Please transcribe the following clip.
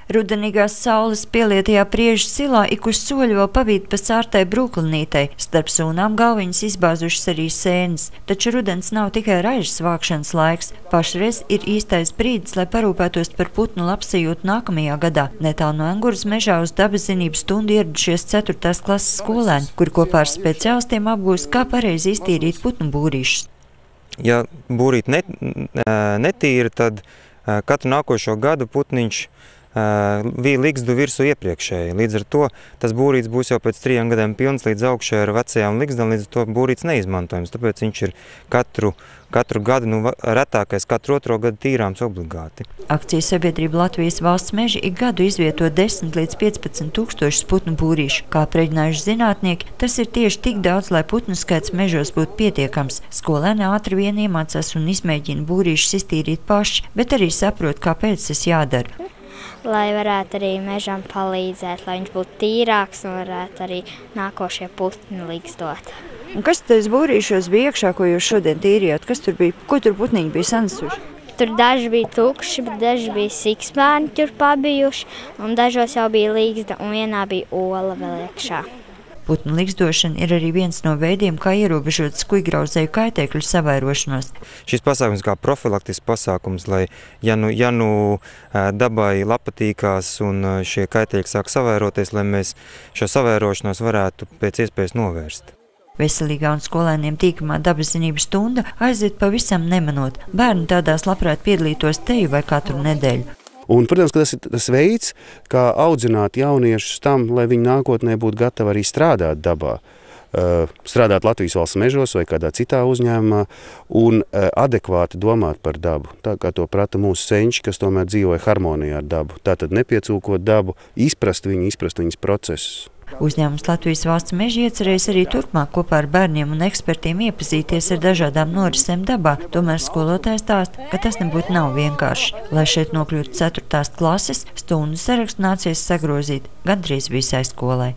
Rudenīgās saules pielietajā Priežu silā ik uz soļu vēl pavīt pa sārtai brūklinītei, starp sūnām galviņas izbāzušas arī sēnes. Taču rudens nav tikai ražas vākšanas laiks. Pašreiz ir īstais brīdis, lai parūpētos par putnu labsajūtu nākamajā gadā. Netālu no Enguras mežā uz dabas zinību stundu ieradušies 4. klases skolēni, kuri kopā ar speciālistiem apgūst, kā pareizi iztīrīt putnu būrīšus. Ja būrīt netīra, tad katru nākošo gadu putniņš bija ligzdu virsū iepriekšēji. Līdz ar to tas būrīts būs jau pēc 3 gadiem pilns līdz augšai ar vecajām ligzdām, līdz ar to būrīts neizmantojams. Tāpēc viņš ir katru gadu, retākais katru 2. gadu tīrāms obligāti. Akcijas sabiedrība Latvijas valsts meži ik gadu izvieto 10 līdz 15 tūkstošus putnu būrīšu. Kā aprēķinājuši zinātnieki, tas ir tieši tik daudz, lai putnu skaits mežos būtu pietiekams. Skolēni ātri vien iemācās un izmēģina būrīšus iztīrīt paši, bet arī saprot, kāpēc tas jādara. Lai varētu arī mežam palīdzēt, lai viņš būtu tīrāks un varētu arī nākošie putni ligzdot. Un kas tas būrīšos bija iekšā, ko jūs šodien tīrījāt? Kas tur bija? Ko tur putniņi bija sanesuši? Tur daži bija tukši, bet daži bija siksbērni tur pabijuši, un dažos jau bija ligzda, un vienā bija ola vēl iekšā. Putnu ligzdošana ir arī viens no veidiem, kā ierobežot skujgrauzēju kaitēkļu savairošanos. Šis pasākums kā profilaktisks pasākums, lai ja nu dabai lapatīkās un šie kaitēkļi sāk savairoties, lai mēs šo savairošanos varētu pēc iespējas novērst. Veselīgā un skolēniem tīkamā dabas zinību stunda aiziet pavisam nemanot. Bērni tādās labprāt piedalītos teju vai katru nedēļu. Un, protams, ka tas ir tas veids, kā audzināt jauniešus tam, lai viņi nākotnē būtu gatavi arī strādāt dabā. Strādāt Latvijas valsts mežos vai kādā citā uzņēmumā un adekvāti domāt par dabu. Tā kā to prata mūsu senči, kas tomēr dzīvoja harmonijā ar dabu. Tātad nepiecūkot dabu, izprast viņas procesus. Uzņēmums Latvijas valsts meži iecerējis arī turpmāk kopā ar bērniem un ekspertiem iepazīties ar dažādām norisēm dabā. Tomēr skolotājs stāsta, ka tas nebūtu nav vienkārši. Lai šeit nokļūtu 4. klases, stundu sarakstu nācies sagrozīt gandrīz visai skolai.